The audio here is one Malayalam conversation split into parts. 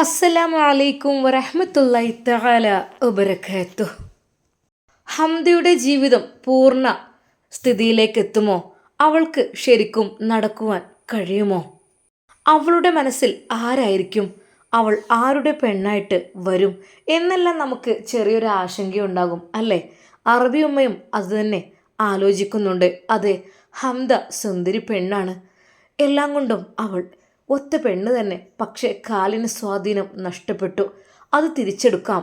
അസ്സലാമു അലൈക്കും വറഹ്മത്തുള്ളാഹി തആല വബറകാതുഹു. ഹംദയുടെ ജീവിതം പൂർണ്ണ സ്ഥിതിയിലേക്ക് എത്തുമോ? അവൾക്ക് ശരിക്കും നടക്കുവാൻ കഴിയുമോ? അവളുടെ മനസ്സിൽ ആരായിരിക്കും? അവൾ ആരുടെ പെണ്ണായിട്ട് വരും എന്നെല്ലാം നമുക്ക് ചെറിയൊരു ആശങ്കയുണ്ടാകും അല്ലേ? അറബി ഉമ്മയും അതുതന്നെ ആലോചിക്കുന്നുണ്ട്. അതെ, ഹംദ സുന്ദരി പെണ്ണാണ്. എല്ലാം കൊണ്ടും അവൾ ഒത്ത പെണ്ണ് തന്നെ. പക്ഷേ കാലിന് സ്വാധീനം നഷ്ടപ്പെട്ടു. അത് തിരിച്ചെടുക്കാം.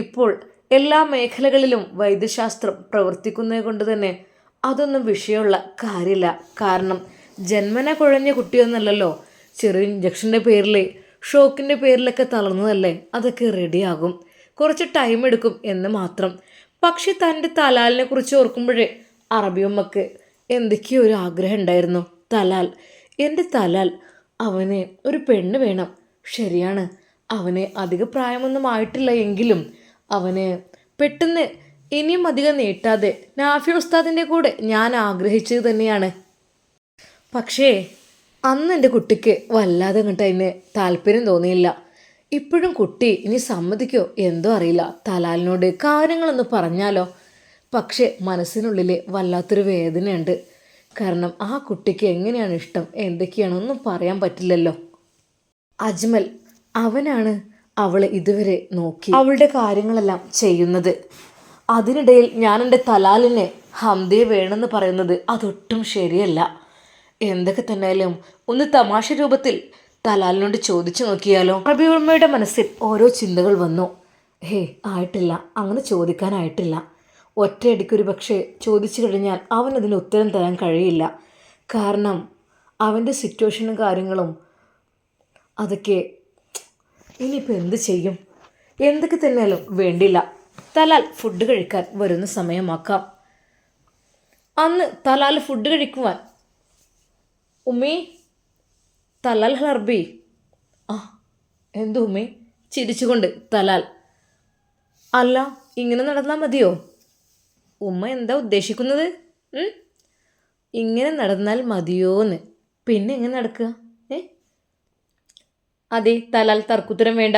ഇപ്പോൾ എല്ലാ മേഖലകളിലും വൈദ്യശാസ്ത്രം പ്രവർത്തിക്കുന്നത് കൊണ്ട് തന്നെ അതൊന്നും വിഷയമുള്ള കാര്യമില്ല. കാരണം ജന്മന കുഴഞ്ഞ കുട്ടിയൊന്നല്ലല്ലോ. ചെറിയ ഇഞ്ചക്ഷൻ്റെ പേരിൽ, ഷോക്കിൻ്റെ പേരിലൊക്കെ തളർന്നതല്ലേ. അതൊക്കെ റെഡിയാകും. കുറച്ച് ടൈം എടുക്കും എന്ന് മാത്രം. പക്ഷെ തൻ്റെ തലാലിനെ കുറിച്ച് ഓർക്കുമ്പോഴേ അറബിയമ്മക്ക് എന്തൊക്കെയോ ഒരു ആഗ്രഹം ഉണ്ടായിരുന്നു. തലാൽ, എൻ്റെ തലാൽ, അവന് ഒരു പെണ്ണ് വേണം. ശരിയാണ്, അവന് അധിക പ്രായമൊന്നും ആയിട്ടില്ല. എങ്കിലും അവന് പെട്ടെന്ന് ഇനിയും അധികം നീട്ടാതെ നാഫി ഉസ്താദിൻ്റെ കൂടെ ഞാൻ ആഗ്രഹിച്ചത് തന്നെയാണ്. പക്ഷേ അന്ന് എൻ്റെ കുട്ടിക്ക് വല്ലാതെ അങ്ങോട്ട് അതിന് താല്പര്യം തോന്നിയില്ല. ഇപ്പോഴും കുട്ടി ഇനി സമ്മതിക്കോ എന്തോ അറിയില്ല. തലാലിനോട് കാര്യങ്ങളൊന്ന് പറഞ്ഞാലോ? പക്ഷേ മനസ്സിനുള്ളിൽ വല്ലാത്തൊരു വേദനയുണ്ട്. കാരണം ആ കുട്ടിക്ക് എങ്ങനെയാണ് ഇഷ്ടം, എന്തൊക്കെയാണൊന്നും പറയാൻ പറ്റില്ലല്ലോ. അജ്മൽ, അവനാണ് അവളെ ഇതുവരെ നോക്കി അവളുടെ കാര്യങ്ങളെല്ലാം ചെയ്യുന്നത്. അതിനിടയിൽ ഞാൻ എൻ്റെ തലാലിനെ ഹംദയെ വേണമെന്ന് പറയുന്നത് അതൊട്ടും ശരിയല്ല. എന്തൊക്കെ തന്നെയാലും ഒന്ന് തമാശ രൂപത്തിൽ തലാലിനോട് ചോദിച്ചു നോക്കിയാലോ? റബിയുമ്മയുടെ മനസ്സിൽ ഓരോ ചിന്തകൾ വന്നു. ആയിട്ടില്ല, അങ്ങനെ ചോദിക്കാനായിട്ടില്ല. ഒറ്റയടിക്കൊരു പക്ഷേ ചോദിച്ചു കഴിഞ്ഞാൽ അവനതിന് ഉത്തരം തരാൻ കഴിയില്ല. കാരണം അവൻ്റെ സിറ്റുവേഷനും കാര്യങ്ങളും അതൊക്കെ ഇനിയിപ്പോൾ എന്ത് ചെയ്യും? എന്തൊക്കെ തന്നെയാലും വേണ്ടില്ല. തലാൽ ഫുഡ് കഴിക്കാൻ വരുന്ന സമയമാക്കാം. അന്ന് തലാൽ ഫുഡ് കഴിക്കുവാൻ ഉമ്മി, തലാൽ ഹർബി. ആ, എന്തു ഉമ്മി? ചിരിച്ചുകൊണ്ട് തലാൽ. അല്ല, ഇങ്ങനെ നടന്നാൽ മതിയോ? ഉമ്മ എന്താ ഉദ്ദേശിക്കുന്നത്? ഇങ്ങനെ നടന്നാൽ മതിയോന്ന്? പിന്നെ എങ്ങനെ നടക്കുക? അതെ തലാൽ, തർക്കുത്തരം വേണ്ട.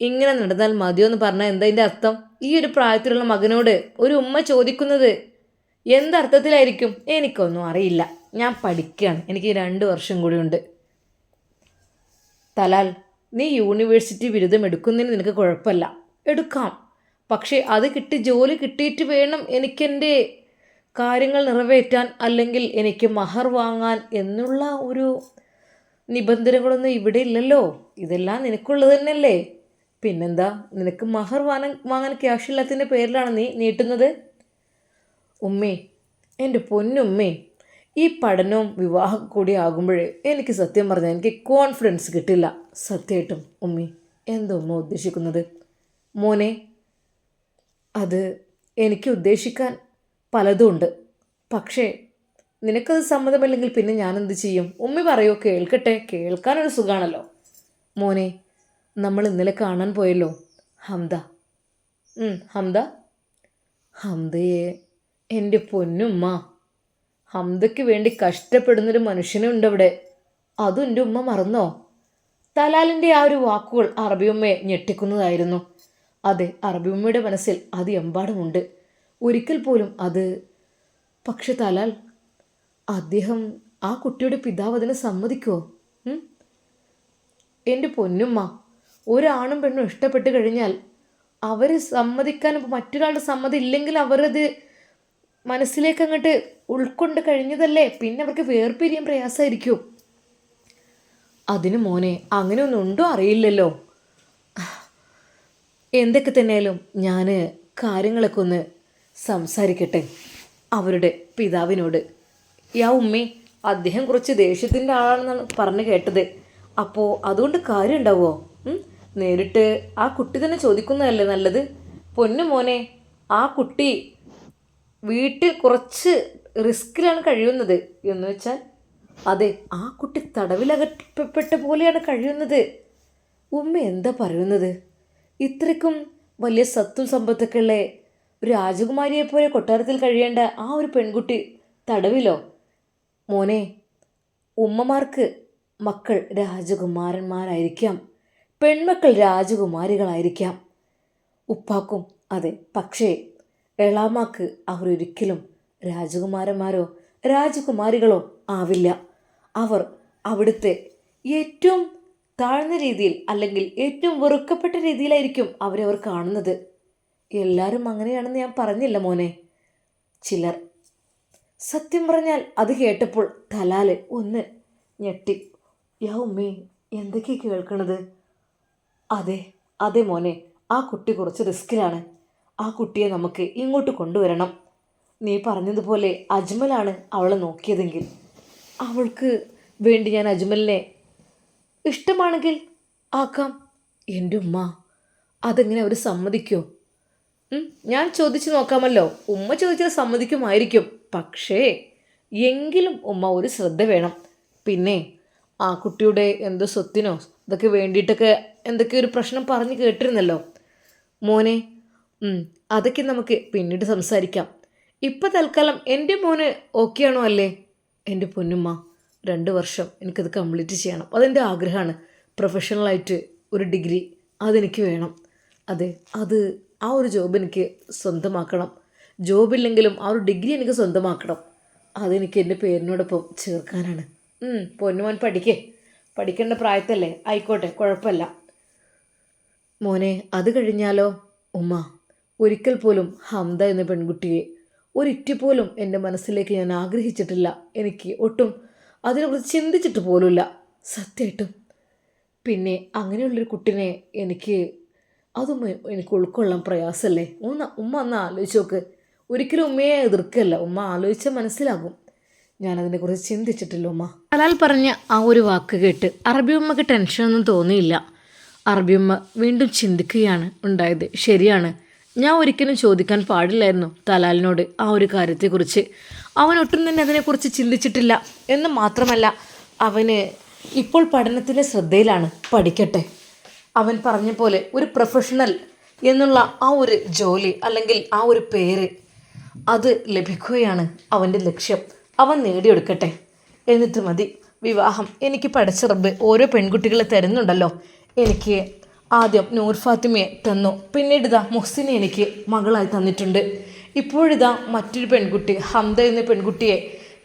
ഇങ്ങനെ നടന്നാൽ മതിയോ എന്ന് പറഞ്ഞാൽ എന്താ ഇതിൻ്റെ അർത്ഥം? ഈ ഒരു പ്രായത്തിലുള്ള മകനോട് ഒരു ഉമ്മ ചോദിക്കുന്നത് എന്തർത്ഥത്തിലായിരിക്കും? എനിക്കൊന്നും അറിയില്ല. ഞാൻ പഠിക്കുകയാണ്. എനിക്ക് 2 വർഷം കൂടി ഉണ്ട്. തലാൽ, നീ യൂണിവേഴ്സിറ്റി ബിരുദം എടുക്കുന്നതിന് നിനക്ക് കുഴപ്പമില്ല. എടുക്കാം. പക്ഷേ അത് ജോലി കിട്ടിയിട്ട് വേണം എനിക്കെൻ്റെ കാര്യങ്ങൾ നിറവേറ്റാൻ, അല്ലെങ്കിൽ എനിക്ക് മഹർ വാങ്ങാൻ എന്നുള്ള ഒരു നിബന്ധനകളൊന്നും ഇവിടെ ഇല്ലല്ലോ. ഇതെല്ലാം നിനക്കുള്ളത് തന്നെയല്ലേ? പിന്നെന്താ, നിനക്ക് മഹർ വാങ്ങാൻ ക്യാഷ് ഇല്ലാത്തതിൻ്റെ പേരിലാണ് നീ നീട്ടുന്നത്? ഉമ്മേ, എൻ്റെ പൊന്നുമ്മേ, ഈ പഠനവും വിവാഹം കൂടി ആകുമ്പോഴേ എനിക്ക് സത്യം പറഞ്ഞാൽ എനിക്ക് കോൺഫിഡൻസ് കിട്ടില്ല. സത്യമായിട്ടും ഉമ്മി, എന്താ ഉമ്മ ഉദ്ദേശിക്കുന്നത്? മോനെ, അത് എനിക്ക് ഉദ്ദേശിക്കാൻ പലതും ഉണ്ട്. പക്ഷേ നിനക്കത് സമ്മതമല്ലെങ്കിൽ പിന്നെ ഞാനെന്ത് ചെയ്യും? ഉമ്മി പറയോ? കേൾക്കട്ടെ, കേൾക്കാനൊരു സുഖമാണല്ലോ. മോനെ, നമ്മൾ ഇന്നലെ കാണാൻ പോയല്ലോ ഹംദ. ഹംദ? ഹംദയെ, എൻ്റെ പൊന്നുമ്മ, ഹംദയ്ക്ക് വേണ്ടി കഷ്ടപ്പെടുന്നൊരു മനുഷ്യനുണ്ട് അവിടെ. അതും എൻ്റെ ഉമ്മ മറന്നോ? തലാലിൻ്റെ ആ ഒരു വാക്കുകൾ അറബിയമ്മയെ ഞെട്ടിക്കുന്നതായിരുന്നു. അതെ, അറബിയമ്മയുടെ മനസ്സിൽ അത് എമ്പാടുമുണ്ട്. ഒരിക്കൽ പോലും അത്. പക്ഷെ തലാൽ, അദ്ദേഹം, ആ കുട്ടിയുടെ പിതാവ് അതിനെ സമ്മതിക്കുമോ? എൻ്റെ പൊന്നുമ്മ, ഒരാണും പെണ്ണും ഇഷ്ടപ്പെട്ട് കഴിഞ്ഞാൽ അവർ സമ്മതിക്കാൻ, മറ്റൊരാളുടെ സമ്മതം ഇല്ലെങ്കിൽ അവരത് മനസ്സിലേക്ക് അങ്ങോട്ട് ഉൾക്കൊണ്ട് കഴിഞ്ഞതല്ലേ, പിന്നെ അവർക്ക് വേർപിരിയാൻ പ്രയാസമായിരിക്കും. അതിന് മോനെ അങ്ങനെയൊന്നും ഉണ്ടോ അറിയില്ലല്ലോ. എന്തൊക്കെ തന്നെയാലും ഞാൻ കാര്യങ്ങളൊക്കെ ഒന്ന് സംസാരിക്കട്ടെ അവരുടെ പിതാവിനോട്. യാ ഉമ്മേ, അദ്ദേഹം കുറച്ച് ദേഷ്യത്തിൻ്റെ ആളാണെന്നാണ് പറഞ്ഞു കേട്ടത്. അപ്പോൾ അതുകൊണ്ട് കാര്യം ഉണ്ടാവുമോ? നേരിട്ട് ആ കുട്ടി തന്നെ ചോദിക്കുന്നതല്ലേ നല്ലത്. പൊന്നു മോനെ, ആ കുട്ടി വീട്ടിൽ കുറച്ച് റിസ്കിലാണ് കഴിയുന്നത്. എന്ന് വെച്ചാൽ അതെ, ആ കുട്ടി തടവിലകപ്പെട്ട പോലെയാണ് കഴിയുന്നത്. ഉമ്മ എന്താ പറയുന്നത്? ഇത്രയ്ക്കും വലിയ സത്തും സമ്പത്തൊക്കെ ഉള്ള രാജകുമാരിയെ പോലെ കൊട്ടാരത്തിൽ കഴിയേണ്ട ആ ഒരു പെൺകുട്ടി തടവിലോ? മോനെ, ഉമ്മമാർക്ക് മക്കൾ രാജകുമാരന്മാരായിരിക്കാം. പെൺമക്കൾ രാജകുമാരികളായിരിക്കാം. ഉപ്പാക്കും അതെ. പക്ഷേ എളാമാക്ക് അവരൊരിക്കലും രാജകുമാരന്മാരോ രാജകുമാരികളോ ആവില്ല. അവർ അവിടുത്തെ ഏറ്റവും താഴ്ന്ന രീതിയിൽ അല്ലെങ്കിൽ ഏറ്റവും വെറുക്കപ്പെട്ട രീതിയിലായിരിക്കും അവരവർ കാണുന്നത്. എല്ലാവരും അങ്ങനെയാണെന്ന് ഞാൻ പറഞ്ഞില്ല മോനെ. ചിലർ. സത്യം പറഞ്ഞാൽ അത് കേട്ടപ്പോൾ തലാല് ഒന്ന് ഞെട്ടി. യാ ഉമ്മേ, എന്തൊക്കെയാ കേൾക്കണത്? അതെ അതെ മോനെ, ആ കുട്ടി കുറച്ച് റിസ്കിലാണ്. ആ കുട്ടിയെ നമുക്ക് ഇങ്ങോട്ട് കൊണ്ടുവരണം. നീ പറഞ്ഞതുപോലെ അജ്മലാണ് അവളെ നോക്കിയതെങ്കിൽ അവൾക്ക് വേണ്ടി ഞാൻ അജ്മലിനെ ഇഷ്ടമാണെങ്കിൽ ആക്കാം. എൻ്റെ ഉമ്മ, അതെങ്ങനെ അവർ സമ്മതിക്കുമോ? ഞാൻ ചോദിച്ചു നോക്കാമല്ലോ. ഉമ്മ ചോദിച്ചാൽ സമ്മതിക്കുമായിരിക്കും. പക്ഷേ എങ്കിലും ഉമ്മ ഒരു ശ്രദ്ധ വേണം. പിന്നെ ആ കുട്ടിയുടെ എന്തോ സ്വത്തിനോ ഇതൊക്കെ വേണ്ടിയിട്ടൊക്കെ എന്തൊക്കെ ഒരു പ്രശ്നം പറഞ്ഞു കേട്ടിരുന്നല്ലോ മോനെ. അതൊക്കെ നമുക്ക് പിന്നീട് സംസാരിക്കാം. ഇപ്പം തൽക്കാലം എൻ്റെ മോന് ഓക്കെ ആണോ? അല്ലേ എൻ്റെ പൊന്നുമ്മ, 2 വർഷം എനിക്കത് കംപ്ലീറ്റ് ചെയ്യണം. അതെൻ്റെ ആഗ്രഹമാണ്. പ്രൊഫഷണലായിട്ട് ഒരു ഡിഗ്രി അതെനിക്ക് വേണം. അതെ, അത് ആ ഒരു ജോബ് എനിക്ക് സ്വന്തമാക്കണം. ജോബില്ലെങ്കിലും ആ ഒരു ഡിഗ്രി എനിക്ക് സ്വന്തമാക്കണം. അതെനിക്ക് എൻ്റെ പേരിനോടൊപ്പം ചേർക്കാനാണ്. പൊന്നുമോൻ പഠിക്കേണ്ട പ്രായത്തല്ലേ, ആയിക്കോട്ടെ, കുഴപ്പമില്ല മോനെ. അത് കഴിഞ്ഞാലോ ഉമ്മ? ഒരിക്കൽ പോലും ഹംദ എന്ന പെൺകുട്ടിയെ ഒരിറ്റ് പോലും എൻ്റെ മനസ്സിലേക്ക് ഞാൻ ആഗ്രഹിച്ചിട്ടില്ല. എനിക്ക് ഒട്ടും അതിനെക്കുറിച്ച് ചിന്തിച്ചിട്ട് പോലുമില്ല, സത്യമായിട്ടും. പിന്നെ അങ്ങനെയുള്ളൊരു കുട്ടിനെ അതും എനിക്ക് ഉൾക്കൊള്ളാൻ പ്രയാസമല്ലേ? ഉമ്മ ഒന്ന് ആലോചിച്ച് നോക്ക്. ഒരിക്കലും ഉമ്മയെ എതിർക്കല്ല, ഉമ്മ ആലോചിച്ചാൽ മനസ്സിലാകും. ഞാനതിനെക്കുറിച്ച് ചിന്തിച്ചിട്ടില്ല ഉമ്മ. ഹലാൽ പറഞ്ഞ ആ ഒരു വാക്ക് കേട്ട് അറബി ഉമ്മക്ക് ടെൻഷനൊന്നും തോന്നിയില്ല. അറബി ഉമ്മ വീണ്ടും ചിന്തിക്കുകയാണ് ഉണ്ടായത്. ശരിയാണ്, ഞാൻ ഒരിക്കലും ചോദിക്കാൻ പാടില്ലായിരുന്നു തലാലിനോട് ആ ഒരു കാര്യത്തെക്കുറിച്ച്. അവനൊട്ടും തന്നെ അതിനെക്കുറിച്ച് ചിന്തിച്ചിട്ടില്ല എന്ന് മാത്രമല്ല, അവന് ഇപ്പോൾ പഠനത്തിൻ്റെ ശ്രദ്ധയിലാണ്. പഠിക്കട്ടെ. അവൻ പറഞ്ഞ പോലെ ഒരു പ്രൊഫഷണൽ എന്നുള്ള ആ ഒരു ജോലി അല്ലെങ്കിൽ ആ ഒരു പേര് അത് ലഭിക്കുകയാണ് അവൻ്റെ ലക്ഷ്യം. അവൻ നേടിയെടുക്കട്ടെ, എന്നിട്ട് മതി വിവാഹം. എനിക്ക് പഠിച്ച റബ്ബ് ഓരോ പെൺകുട്ടികളെ തരുന്നുണ്ടല്ലോ. എനിക്ക് ആദ്യം നൂർ ഫാത്തിമയെ തന്നു, പിന്നീട് ഇതാ മുഹ്സിനെ എനിക്ക് മകളായി തന്നിട്ടുണ്ട്. ഇപ്പോഴിതാ മറ്റൊരു പെൺകുട്ടി ഹംദ എന്ന പെൺകുട്ടിയെ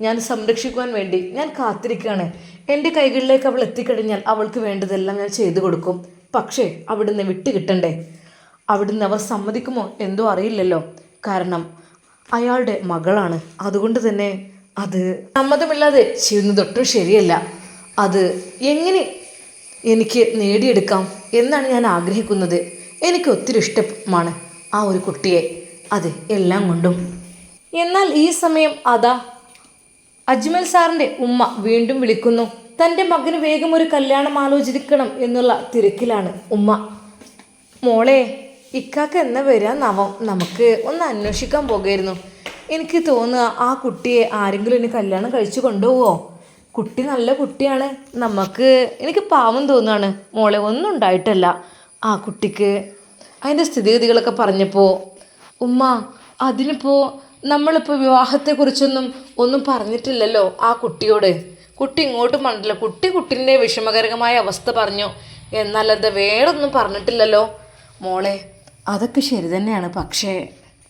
ഞാൻ സംരക്ഷിക്കുവാൻ വേണ്ടി ഞാൻ കാത്തിരിക്കുകയാണ്. എൻ്റെ കൈകളിലേക്ക് അവൾ എത്തിക്കഴിഞ്ഞാൽ അവൾക്ക് വേണ്ടതെല്ലാം ഞാൻ ചെയ്തു കൊടുക്കും. പക്ഷേ അവിടുന്ന് വിട്ട് കിട്ടണ്ടേ? അവിടുന്ന് അവർ സമ്മതിക്കുമോ എന്തോ അറിയില്ലല്ലോ. കാരണം അയാളുടെ മകളാണ്. അതുകൊണ്ട് തന്നെ അത് സമ്മതമില്ലാതെ ചെയ്യുന്നതൊട്ടും ശരിയല്ല. അത് എങ്ങനെ എനിക്ക് നേടിയെടുക്കാം എന്നാണ് ഞാൻ ആഗ്രഹിക്കുന്നത്. എനിക്ക് ഒത്തിരി ഇഷ്ടമാണ് ആ ഒരു കുട്ടിയെ, അതെ, എല്ലാം കൊണ്ടും. എന്നാൽ ഈ സമയം അതാ അജ്മൽ സാറിൻ്റെ ഉമ്മ വീണ്ടും വിളിക്കുന്നു. തൻ്റെ മകന് വേഗം ഒരു കല്യാണം ആലോചിക്കണം എന്നുള്ള തിരക്കിലാണ് ഉമ്മ. മോളെ, ഇക്കാക്ക എന്നാ വരാന്നാവും, നമുക്ക് ഒന്ന് അന്വേഷിക്കാൻ പോകായിരുന്നു. എനിക്ക് തോന്നുക ആ കുട്ടിയെ ആരെങ്കിലും ഇനി കല്യാണം കഴിച്ചു കൊണ്ടുപോവോ? കുട്ടി നല്ല കുട്ടിയാണ്. എനിക്ക് പാവം തോന്നുകയാണ് മോളെ. ഒന്നും ഉണ്ടായിട്ടല്ല ആ കുട്ടിക്ക്. അതിൻ്റെ സ്ഥിതിഗതികളൊക്കെ പറഞ്ഞപ്പോൾ ഉമ്മ, അതിനിപ്പോൾ നമ്മളിപ്പോൾ വിവാഹത്തെക്കുറിച്ചൊന്നും പറഞ്ഞിട്ടില്ലല്ലോ ആ കുട്ടിയോട്. കുട്ടി ഇങ്ങോട്ട് പറഞ്ഞില്ല. കുട്ടീൻ്റെ വിഷമകരമായ അവസ്ഥ പറഞ്ഞു, എന്നല്ലാതെ വേറൊന്നും പറഞ്ഞിട്ടില്ലല്ലോ മോളെ. അതൊക്കെ ശരി തന്നെയാണ്, പക്ഷേ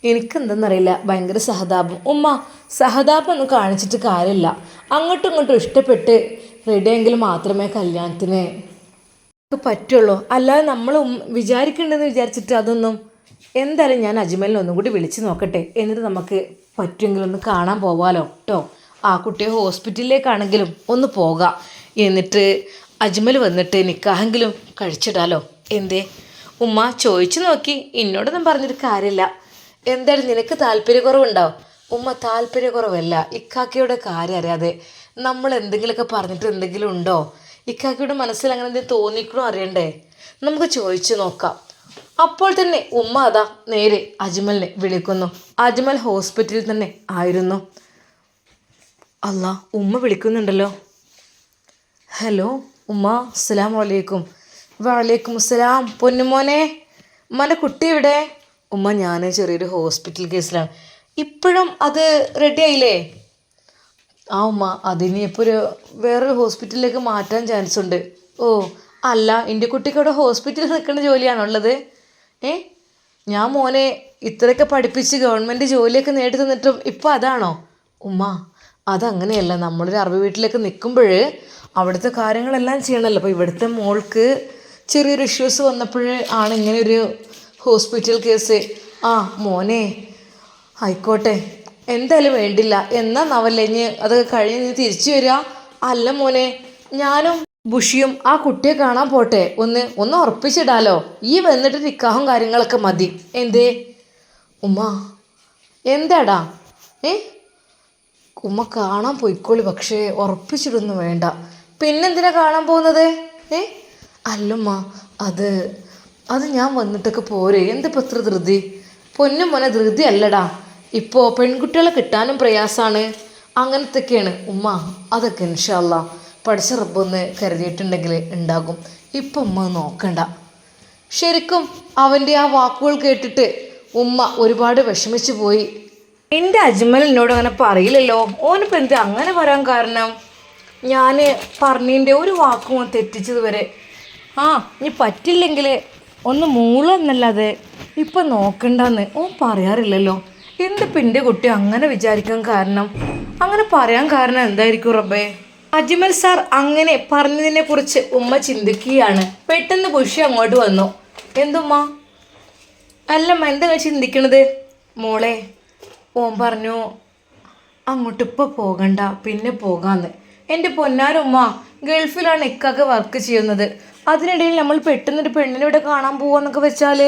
എനിക്കെന്തെന്നറിയില്ല, ഭയങ്കര സഹതാപം. ഉമ്മ, സഹതാപമൊന്നും കാണിച്ചിട്ട് കാര്യമില്ല. അങ്ങോട്ടും ഇങ്ങോട്ടും ഇഷ്ടപ്പെട്ട് റെഡിയെങ്കിൽ മാത്രമേ കല്യാണത്തിന് പറ്റുള്ളൂ. അല്ലാതെ നമ്മൾ വിചാരിക്കേണ്ടതെന്ന് വിചാരിച്ചിട്ട് അതൊന്നും. എന്തായാലും ഞാൻ അജ്മലിനെ ഒന്നും കൂടി വിളിച്ച് നോക്കട്ടെ, എന്നിട്ട് നമുക്ക് പറ്റുമെങ്കിലൊന്ന് കാണാൻ പോവാലോ കേട്ടോ. ആ കുട്ടിയെ ഹോസ്പിറ്റലിലേക്കാണെങ്കിലും ഒന്ന് പോകാം. എന്നിട്ട് അജ്മൽ വന്നിട്ട് നിക്കാഹെങ്കിലും കഴിച്ചിടാലോ. എന്തേ ഉമ്മ? ചോദിച്ചു നോക്കി, എന്നോടൊന്നും പറഞ്ഞൊരു കാര്യമില്ല. എന്തായാലും നിനക്ക് താല്പര്യക്കുറവുണ്ടാവും ഉമ്മ? താല്പര്യക്കുറവല്ല, ഇക്കാക്കയുടെ കാര്യം അറിയാതെ നമ്മൾ എന്തെങ്കിലുമൊക്കെ പറഞ്ഞിട്ട് എന്തെങ്കിലും ഉണ്ടോ? ഇക്കാക്കയുടെ മനസ്സിൽ അങ്ങനെ എന്തെങ്കിലും തോന്നിക്കണോ അറിയണ്ടേ? നമുക്ക് ചോദിച്ചു നോക്കാം. അപ്പോൾ തന്നെ ഉമ്മ അതാ നേരെ അജ്മലിനെ വിളിക്കുന്നു. അജ്മൽ ഹോസ്പിറ്റലിൽ തന്നെ ആയിരുന്നു. അല്ല, ഉമ്മ വിളിക്കുന്നുണ്ടല്ലോ. ഹലോ ഉമ്മ, അസ്സലാമു അലൈക്കും. വലൈക്കും അസ്സലാം. പൊന്നുമോനെ, ഉമ്മൻ്റെ കുട്ടി എവിടെ? ഉമ്മ, ഞാൻ ചെറിയൊരു ഹോസ്പിറ്റൽ കേസിലാണ്. ഇപ്പോഴും അത് റെഡി ആയില്ലേ? ആ ഉമ്മ, അതിനി ഇപ്പോൾ വേറൊരു ഹോസ്പിറ്റലിലേക്ക് മാറ്റാൻ ചാൻസ് ഉണ്ട്. ഓ, അല്ല, എൻ്റെ കുട്ടിക്ക് അവിടെ ഹോസ്പിറ്റലിൽ നിൽക്കുന്ന ജോലിയാണുള്ളത്. ഏ ഞാൻ മോനെ ഇത്രയൊക്കെ പഠിപ്പിച്ച് ഗവൺമെൻറ് ജോലിയൊക്കെ നേടി തന്നിട്ടും ഇപ്പം അതാണോ? ഉമ്മ, അതങ്ങനെയല്ല. നമ്മളൊരു അറബി വീട്ടിലേക്ക് നിൽക്കുമ്പോൾ അവിടുത്തെ കാര്യങ്ങളെല്ലാം ചെയ്യണമല്ലോ. അപ്പോൾ ഇവിടുത്തെ മോൾക്ക് ചെറിയൊരു ഇഷ്യൂസ് വന്നപ്പോൾ ആണ് ഇങ്ങനെയൊരു ഹോസ്പിറ്റൽ കേസ്. ആ മോനെ ആയിക്കോട്ടെ, എന്തായാലും വേണ്ടില്ല. എന്നാ നവല്ലഞ്ഞ് അതൊക്കെ കഴിഞ്ഞ് നീ തിരിച്ചു വരിക. അല്ല മോനെ, ഞാനും ബുഷിയും ആ കുട്ടിയെ കാണാൻ പോട്ടെ, ഒന്ന് ഉറപ്പിച്ചിടാലോ. ഈ വന്നിട്ട് നിക്കാഹും കാര്യങ്ങളൊക്കെ മതി. എന്തേ ഉമ്മ? എന്താടാ? ഏ ഉമ്മ കാണാൻ പോയിക്കോളി, പക്ഷേ ഉറപ്പിച്ചിടൊന്നും വേണ്ട. പിന്നെന്തിനാ കാണാൻ പോകുന്നത്? ഏ അല്ലമ്മ, അത് അത് ഞാൻ വന്നിട്ടൊക്കെ പോരെ. എന്തിപ്പോൾ ഇത്ര ധൃതി? പൊന്നും മോനെ, ധൃതി അല്ലടാ. ഇപ്പോൾ പെൺകുട്ടികളെ കിട്ടാനും പ്രയാസമാണ്. അങ്ങനത്തൊക്കെയാണ് ഉമ്മ. അതൊക്കെ ഇൻഷാ അല്ലാ പഠിച്ച റബ്ബൊന്ന് കരുതിയിട്ടുണ്ടെങ്കിൽ ഉണ്ടാകും. ഇപ്പം ഉമ്മ നോക്കണ്ട. ശരിക്കും അവൻ്റെ ആ വാക്കുകൾ കേട്ടിട്ട് ഉമ്മ ഒരുപാട് വിഷമിച്ചു പോയി. എൻ്റെ അജ്മൽ എന്നോട് അങ്ങനെ പറയില്ലല്ലോ. ഓനിപ്പോൾ എന്താ അങ്ങനെ പറയാൻ കാരണം? ഞാൻ പറഞ്ഞതിൻ്റെ ഒരു വാക്കും തെറ്റിച്ചത് വരെ. ഇനി പറ്റില്ലെങ്കിൽ ഒന്ന് മൂളെന്നല്ലാതെ ഇപ്പം നോക്കണ്ടെന്ന് ഓൻ പറയാറില്ലല്ലോ. എന്തിപ്പോൾ എൻ്റെ കുട്ടി അങ്ങനെ വിചാരിക്കാൻ കാരണം? അങ്ങനെ പറയാൻ കാരണം എന്തായിരിക്കും റബ്ബേ? അജ്മൽ സാർ അങ്ങനെ പറഞ്ഞതിനെ കുറിച്ച് ഉമ്മ ചിന്തിക്കുകയാണ്. പെട്ടെന്ന് ബുഷി അങ്ങോട്ട് വന്നു. എന്തുമ്മ? അല്ലമ്മ, എന്താ ചിന്തിക്കണത്? മോളെ, ഓൻ പറഞ്ഞു അങ്ങോട്ട് ഇപ്പോൾ പോകണ്ട, പിന്നെ പോകാമെന്ന്. എൻ്റെ പൊന്നാരുമ്മ, ഗൾഫിലാണ് ഇക്കാക്ക് വർക്ക് ചെയ്യുന്നത്. അതിനിടയിൽ നമ്മൾ പെട്ടെന്നൊരു പെണ്ണിനെ ഇവിടെ കാണാൻ പോവാന്നൊക്കെ വെച്ചാൽ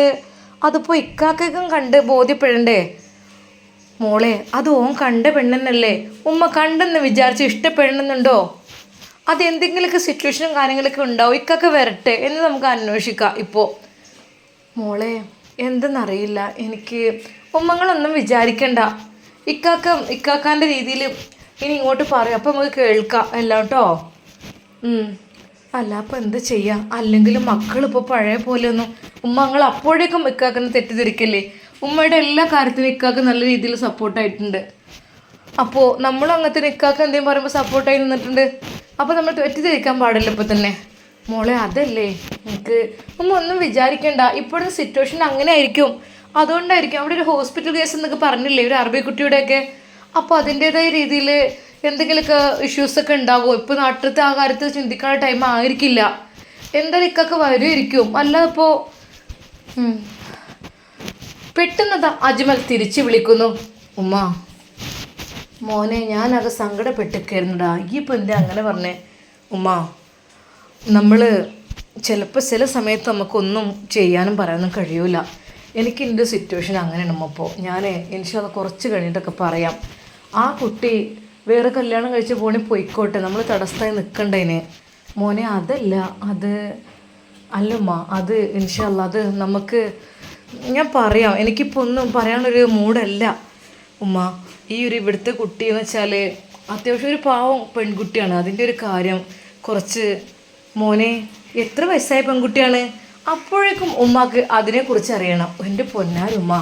അതിപ്പോൾ ഇക്കാക്കും കണ്ട് ബോധ്യപ്പെടണ്ടേ? മോളെ, അത് ഓൻ കണ്ട പെണ്ണെന്നല്ലേ. ഉമ്മ കണ്ടെന്ന് വിചാരിച്ച് ഇഷ്ടപ്പെടണമെന്നുണ്ടോ? അതെന്തെങ്കിലുമൊക്കെ സിറ്റുവേഷനും കാര്യങ്ങളൊക്കെ ഉണ്ടാവും. ഇക്കൊക്കെ വരട്ടെ എന്ന് നമുക്ക് അന്വേഷിക്കാം. ഇപ്പോൾ മോളെ, എന്തെന്നറിയില്ല എനിക്ക്. ഉമ്മങ്ങളൊന്നും വിചാരിക്കണ്ട. ഇക്കാക്കാൻ്റെ രീതിയിൽ ഇനി ഇങ്ങോട്ട് പറയും. അപ്പം നമുക്ക് കേൾക്കാം എല്ലാം കേട്ടോ. അല്ല, അപ്പം എന്ത് ചെയ്യാം? അല്ലെങ്കിലും മക്കളിപ്പോൾ പഴയ പോലെയൊന്നും ഉമ്മങ്ങൾ അപ്പോഴേക്കും ഇക്കാക്കിനെ തെറ്റിദ്ധരിക്കല്ലേ. ഉമ്മയുടെ എല്ലാ കാര്യത്തിനും ഇക്കാക്ക് നല്ല രീതിയിൽ സപ്പോർട്ടായിട്ടുണ്ട്. അപ്പോൾ നമ്മൾ അങ്ങനത്തെ ഇക്കാക്ക് എന്തെങ്കിലും പറയുമ്പോൾ സപ്പോർട്ടായി നിന്നിട്ടുണ്ട്. അപ്പോൾ നമ്മൾ തെറ്റിദ്ധരിക്കാൻ പാടില്ല ഇപ്പം തന്നെ. മോളെ, അതല്ലേ എനിക്ക് ഉമ്മ ഒന്നും വിചാരിക്കണ്ട. ഇപ്പോഴത്തെ സിറ്റുവേഷൻ അങ്ങനെ ആയിരിക്കും. അതുകൊണ്ടായിരിക്കും അവിടെ ഒരു ഹോസ്പിറ്റൽ കേസ് എന്നൊക്കെ പറഞ്ഞില്ലേ, ഒരു അറബി കുട്ടിയുടെയൊക്കെ. അപ്പോൾ അതിൻ്റേതായ രീതിയിൽ എന്തെങ്കിലുമൊക്കെ ഇഷ്യൂസൊക്കെ ഉണ്ടാകുമോ? ഇപ്പോൾ നാട്ടിലത്തെ ആ കാര്യത്തിൽ ചിന്തിക്കാനുള്ള ടൈം ആയിരിക്കില്ല. എന്തായാലും ഇക്കൊക്കെ വരുമായിരിക്കും. അല്ലാതെ ഇപ്പോൾ പെട്ടെന്നതാ അജ്മൽ തിരിച്ചു വിളിക്കുന്നു. ഉമ്മ, മോനെ, ഞാനത് സങ്കടപ്പെട്ടിരിക്കായിരുന്നുടാ. ഈ ഇപ്പം എന്താ അങ്ങനെ പറഞ്ഞേ? ഉമ്മ, നമ്മൾ ചിലപ്പോൾ ചില സമയത്ത് നമുക്കൊന്നും ചെയ്യാനും പറയാനും കഴിയൂല. എനിക്ക് എൻ്റെ സിറ്റുവേഷൻ അങ്ങനെയാണ് ഉമ്മ. അപ്പോൾ ഞാൻ എനിക്കത് കുറച്ച് കഴിഞ്ഞിട്ടൊക്കെ പറയാം. ആ കുട്ടി വേറെ കല്യാണം കഴിച്ച് പോയിക്കോട്ടെ, നമ്മൾ തടസ്സമായി നിൽക്കണ്ടേന്. മോനെ, അതല്ല, അത് അല്ലമ്മ, അത് ഇൻഷാ അല്ലാ അത് നമുക്ക് ഞാൻ പറയാം. എനിക്കിപ്പോൾ ഒന്നും പറയാനൊരു മൂഡല്ല ഉമ്മ. ഈ ഒരു ഇവിടുത്തെ കുട്ടി എന്ന് വെച്ചാൽ അത്യാവശ്യം ഒരു പാവം പെൺകുട്ടിയാണ്. അതിൻ്റെ ഒരു കാര്യം കുറച്ച്. മോനെ, എത്ര വയസ്സായ പെൺകുട്ടിയാണ്? അപ്പോഴേക്കും ഉമ്മക്ക് അതിനെക്കുറിച്ച് അറിയണം. എൻ്റെ പൊന്നാരുമ്മ,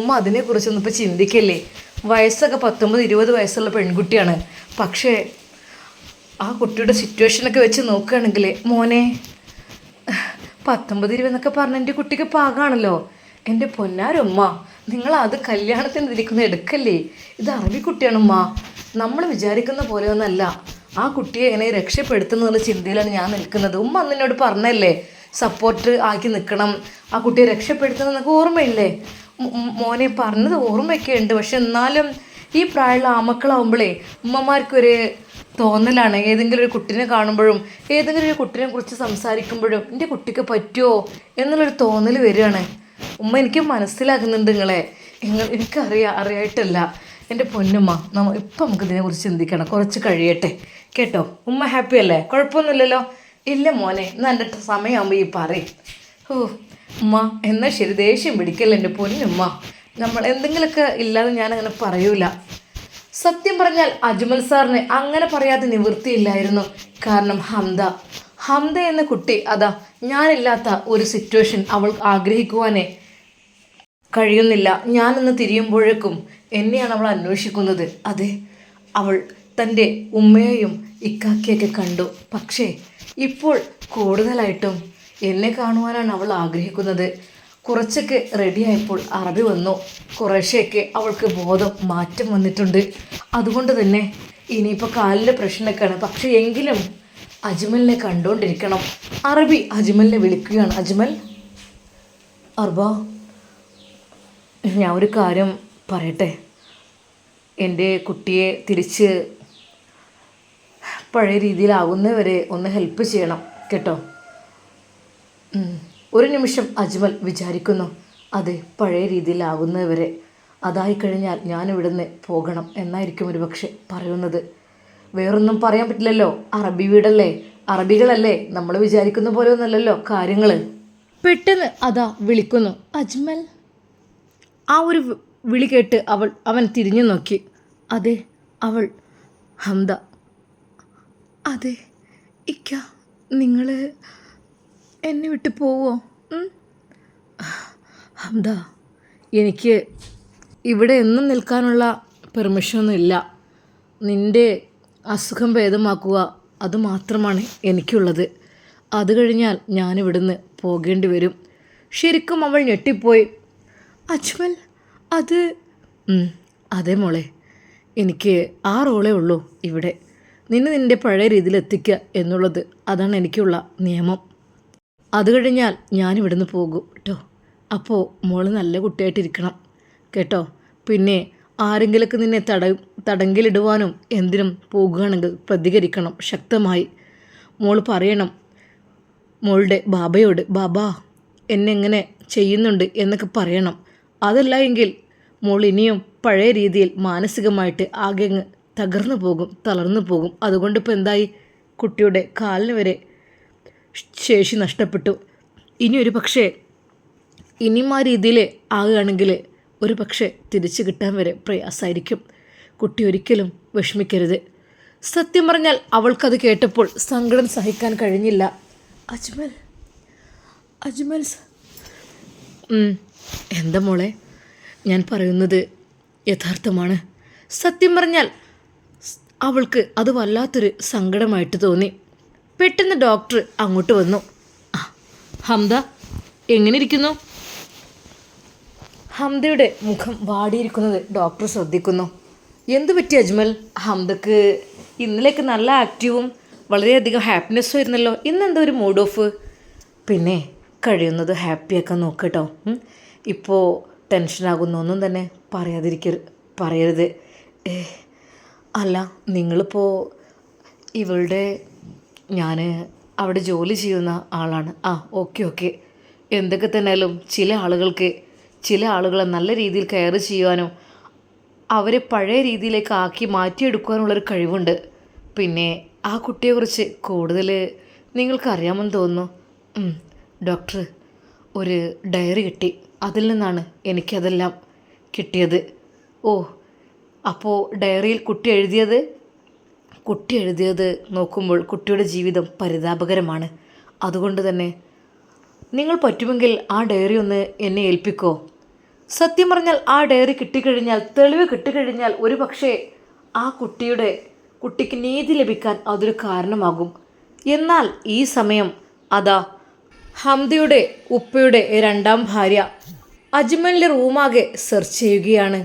ഉമ്മ അതിനെക്കുറിച്ചൊന്നും ഇപ്പോൾ ചിന്തിക്കല്ലേ. വയസ്സൊക്കെ 19-20 വയസ്സുള്ള പെൺകുട്ടിയാണ്. പക്ഷേ ആ കുട്ടിയുടെ സിറ്റുവേഷനൊക്കെ വെച്ച് നോക്കുകയാണെങ്കിൽ മോനെ, 19-20 എന്നൊക്കെ പറഞ്ഞാൽ എൻ്റെ കുട്ടിക്ക് പാകമാണല്ലോ. എൻ്റെ പൊന്നാരുമ്മ, നിങ്ങളത് കല്യാണത്തിന് ഇരിക്കുന്ന എടുക്കല്ലേ. ഇത് അറബി കുട്ടിയാണുമ്മ. നമ്മൾ വിചാരിക്കുന്ന പോലെയൊന്നല്ല. ആ കുട്ടിയെ എങ്ങനെ രക്ഷപ്പെടുത്തുന്നുള്ള ചിന്തയിലാണ് ഞാൻ നിൽക്കുന്നത്. ഉമ്മ അന്ന് എന്നോട് പറഞ്ഞല്ലേ സപ്പോർട്ട് ആക്കി നിൽക്കണം, ആ കുട്ടിയെ രക്ഷപ്പെടുത്തുന്നതൊക്കെ ഓർമ്മയില്ലേ? മോനെ പറഞ്ഞത് ഓർമ്മയൊക്കെ ഉണ്ട്. പക്ഷെ എന്നാലും ഈ പ്രായമുള്ള ആമക്കളാവുമ്പോഴേ ഉമ്മമാർക്കൊരു തോന്നലാണ്. ഏതെങ്കിലും ഒരു കുട്ടീനെ കാണുമ്പോഴും ഏതെങ്കിലും ഒരു കുട്ടീനെ കുറിച്ച് സംസാരിക്കുമ്പോഴും എൻ്റെ കുട്ടിക്ക് പറ്റുമോ എന്നുള്ളൊരു തോന്നൽ വരികയാണ്. ഉമ്മ, എനിക്ക് മനസ്സിലാകുന്നുണ്ട് നിങ്ങളെ. അറിയായിട്ടല്ല എൻ്റെ പൊന്നുമ്മ. ഇപ്പം നമുക്ക് ഇതിനെക്കുറിച്ച് ചിന്തിക്കണം, കുറച്ച് കഴിയട്ടെ കേട്ടോ. ഉമ്മ ഹാപ്പി അല്ലേ? കുഴപ്പമൊന്നുമില്ലല്ലോ? ഇല്ല മോനെ, എന്നാൽ എൻ്റെ സമയമാകുമ്പോൾ ഈ പറയും. ഉമ്മ, എന്നാൽ ശരി, ദേഷ്യം പിടിക്കല്ലേ എൻ്റെ പൊന്നുമ്മ. നമ്മൾ എന്തെങ്കിലുമൊക്കെ ഇല്ലാതെ ഞാനങ്ങനെ പറയൂല. സത്യം പറഞ്ഞാൽ അജ്മൽ സാറിന് അങ്ങനെ പറയാതെ നിവൃത്തിയില്ലായിരുന്നു. കാരണം ഹംദ എന്ന കുട്ടി, അതാ ഞാനില്ലാത്ത ഒരു സിറ്റുവേഷൻ അവൾ ആഗ്രഹിക്കുവാനേ കഴിയുന്നില്ല. ഞാനൊന്ന് തിരിയുമ്പോഴേക്കും എന്നെയാണ് അവൾ അന്വേഷിക്കുന്നത്. അതെ, അവൾ തൻ്റെ ഉമ്മയെയും ഇക്കാക്കിയൊക്കെ കണ്ടു. പക്ഷേ ഇപ്പോൾ കൂടുതലായിട്ടും എന്നെ കാണുവാനാണ് അവൾ ആഗ്രഹിക്കുന്നത്. കുറച്ചൊക്കെ റെഡിയായപ്പോൾ അറബി വന്നു. കുറേശ്ശെയൊക്കെ അവൾക്ക് ബോധം മാറ്റം വന്നിട്ടുണ്ട്. അതുകൊണ്ട് തന്നെ ഇനിയിപ്പോൾ കാലിൻ്റെ പ്രശ്നമൊക്കെയാണ്. പക്ഷേ എങ്കിലും അജ്മലിനെ കണ്ടുകൊണ്ടിരിക്കണം. അറബി അജ്മലിനെ വിളിക്കുകയാണ്. അജ്മൽ, അർബ, ഞാൻ ഒരു കാര്യം പറയട്ടെ. എൻ്റെ കുട്ടിയെ തിരിച്ച് പഴയ രീതിയിലാവുന്നവരെ ഒന്ന് ഹെൽപ്പ് ചെയ്യണം കേട്ടോ. ഒരു നിമിഷം അജ്മൽ വിചാരിക്കുന്നു, അതെ, പഴയ രീതിയിലാകുന്നവരെ. അതായിക്കഴിഞ്ഞാൽ ഞാനിവിടുന്ന് പോകണം എന്നായിരിക്കും ഒരു പക്ഷെ പറയുന്നത്. വേറൊന്നും പറയാൻ പറ്റില്ലല്ലോ, അറബി വീടല്ലേ, അറബികളല്ലേ, നമ്മൾ വിചാരിക്കുന്ന പോലെ ഒന്നല്ലല്ലോ കാര്യങ്ങൾ. പെട്ടെന്ന് അതാ വിളിക്കുന്നു, അജ്മൽ. ആ ഒരു വിളി കേട്ട് അവൻ തിരിഞ്ഞു നോക്കി. അതെ, അവൾ ഹംദ. അതെ ഇക്ക, നിങ്ങൾ എന്നെ വിട്ട് പോവോ? ഹംദ, എനിക്ക് ഇവിടെ എന്നും നിൽക്കാനുള്ള പെർമിഷനൊന്നും ഇല്ല. നിൻ്റെ അസുഖം ഭേദമാക്കുക, അതുമാത്രമാണ് എനിക്കുള്ളത്. അത് കഴിഞ്ഞാൽ ഞാനിവിടുന്ന് പോകേണ്ടി വരും. ശരിക്കും അവൾ ഞെട്ടിപ്പോയി. അജ്മൽ, അത് അതെ മോളെ, എനിക്ക് ആ റോളേ ഉള്ളൂ ഇവിടെ. നിൻ്റെ പഴയ രീതിയിൽ എത്തിക്കുക എന്നുള്ളത്, അതാണ് എനിക്കുള്ള നിയമം. അത് കഴിഞ്ഞാൽ ഞാനിവിടുന്ന് പോകും കേട്ടോ. അപ്പോൾ മോള് നല്ല കുട്ടിയായിട്ടിരിക്കണം കേട്ടോ. പിന്നെ ആരെങ്കിലൊക്കെ നിന്നെ തടങ്കിലിടുവാനും എന്തിനും പോകുകയാണെങ്കിൽ പ്രതികരിക്കണം ശക്തമായി. മോൾ പറയണം മോളുടെ ബാബയോട്, ബാബാ എന്നെ എങ്ങനെ ചെയ്യുന്നുണ്ട് എന്നൊക്കെ പറയണം. അതല്ല എങ്കിൽ മോൾ ഇനിയും പഴയ രീതിയിൽ മാനസികമായിട്ട് ആകെ തകർന്നു പോകും, തളർന്നു പോകും. അതുകൊണ്ട് ഇപ്പോൾ എന്തായി, കുട്ടിയുടെ കാലിന് വരെ ശേഷി നഷ്ടപ്പെട്ടു. ഇനി ഒരു പക്ഷേ ഇനിയും ആ രീതിയിൽ ആകുകയാണെങ്കിൽ ഒരു പക്ഷേ തിരിച്ചു കിട്ടാൻ വരെ പ്രയാസമായിരിക്കും. കുട്ടി ഒരിക്കലും വിഷമിക്കരുത്. സത്യം പറഞ്ഞാൽ അവൾക്കത് കേട്ടപ്പോൾ സങ്കടം സഹിക്കാൻ കഴിഞ്ഞില്ല. അജ്മൽ, അജ്മൽ, എന്താ മോളെ, ഞാൻ പറയുന്നത് യഥാർത്ഥമാണ്. സത്യം പറഞ്ഞാൽ അവൾക്ക് അത് വല്ലാത്തൊരു സങ്കടമായിട്ട് തോന്നി. പെട്ടെന്ന് ഡോക്ടർ അങ്ങോട്ട് വന്നു. ഹംദ എങ്ങനെ ഇരിക്കുന്നു? ഹംദയുടെ മുഖം വാടിയിരിക്കുന്നത് ഡോക്ടർ ശ്രദ്ധിക്കുന്നു. എന്തു പറ്റി അജ്മൽ? ഹംദക്ക് ഇന്നലേക്ക് നല്ല ആക്റ്റീവും വളരെയധികം ഹാപ്പിനെസ്സും ആയിരുന്നല്ലോ, ഇന്നെന്താ ഒരു മൂഡ് ഓഫ്? പിന്നെ കഴിയുന്നത് ഹാപ്പിയാക്കാൻ നോക്കട്ടോ. ഇപ്പോൾ ടെൻഷനാകുന്നൊന്നും തന്നെ പറയരുത്. അല്ല, നിങ്ങളിപ്പോൾ ഇവളുടെ, ഞാൻ അവിടെ ജോലി ചെയ്യുന്ന ആളാണ്. ഓക്കെ. എന്തൊക്കെ തന്നെയാലും ചില ആളുകളെ നല്ല രീതിയിൽ കെയർ ചെയ്യുവാനോ അവരെ പഴയ രീതിയിലേക്ക് ആക്കി മാറ്റിയെടുക്കുവാനുള്ളൊരു കഴിവുണ്ട്. പിന്നെ ആ കുട്ടിയെക്കുറിച്ച് കൂടുതൽ നിങ്ങൾക്കറിയാമെന്ന് തോന്നുന്നു. ഡോക്ടർ, ഒരു ഡയറി കിട്ടി, അതിൽ നിന്നാണ് എനിക്കതെല്ലാം കിട്ടിയത്. അപ്പോൾ ഡയറിയിൽ കുട്ടി എഴുതിയത് നോക്കുമ്പോൾ കുട്ടിയുടെ ജീവിതം പരിതാപകരമാണ്. അതുകൊണ്ട് തന്നെ നിങ്ങൾ പറ്റുമെങ്കിൽ ആ ഡയറി ഒന്ന് എന്നെ ഏൽപ്പിക്കോ? സത്യം പറഞ്ഞാൽ ആ ഡയറി കിട്ടിക്കഴിഞ്ഞാൽ, തെളിവ് കിട്ടിക്കഴിഞ്ഞാൽ ഒരു പക്ഷേ ആ കുട്ടിക്ക് നീതി ലഭിക്കാൻ അതൊരു കാരണമാകും. എന്നാൽ ഈ സമയം അതാ ഹംദയുടെ ഉപ്പയുടെ രണ്ടാം ഭാര്യ അജ്മലിൻ്റെ റൂമാകെ സെർച്ച് ചെയ്യുകയാണ്.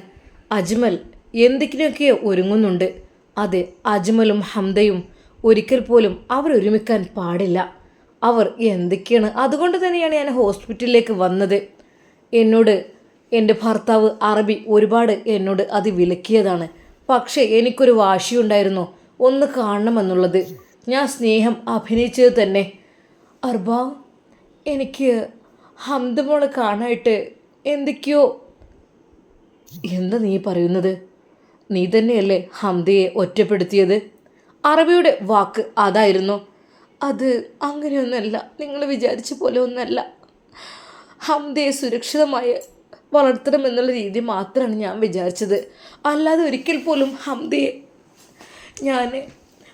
അജ്മൽ എന്തിനൊക്കെയോ ഒരുങ്ങുന്നുണ്ട്. അതെ, അജ്മലും ഹംദയും ഒരിക്കൽ പോലും അവരൊരുമിക്കാൻ പാടില്ല. അവർ എന്തൊക്കെയാണ്, അതുകൊണ്ട് തന്നെയാണ് ഞാൻ ഹോസ്പിറ്റലിലേക്ക് വന്നത്. എന്നോട് എൻ്റെ ഭർത്താവ് അറബി ഒരുപാട് എന്നോട് അത് വിലക്കിയതാണ്. പക്ഷേ എനിക്കൊരു വാശിയുണ്ടായിരുന്നു ഒന്ന് കാണണമെന്നുള്ളത്. ഞാൻ സ്നേഹം അഭിനയിച്ചത് തന്നെ. അർബ, എനിക്ക് ഹംദ മോളെ കാണാനായിട്ട് എന്തൊക്കെയോ. എന്താ നീ പറയുന്നത്? നീ തന്നെയല്ലേ ഹംദയെ ഒറ്റപ്പെടുത്തിയത്? അറബിയുടെ വാക്ക് അതായിരുന്നു. അത് അങ്ങനെയൊന്നുമല്ല, നിങ്ങൾ വിചാരിച്ച പോലെ ഒന്നല്ല. ഹംദയെ സുരക്ഷിതമായി വളർത്തണമെന്നുള്ള രീതി മാത്രമാണ് ഞാൻ വിചാരിച്ചത്. അല്ലാതെ ഒരിക്കൽ പോലും ഹംദയെ ഞാൻ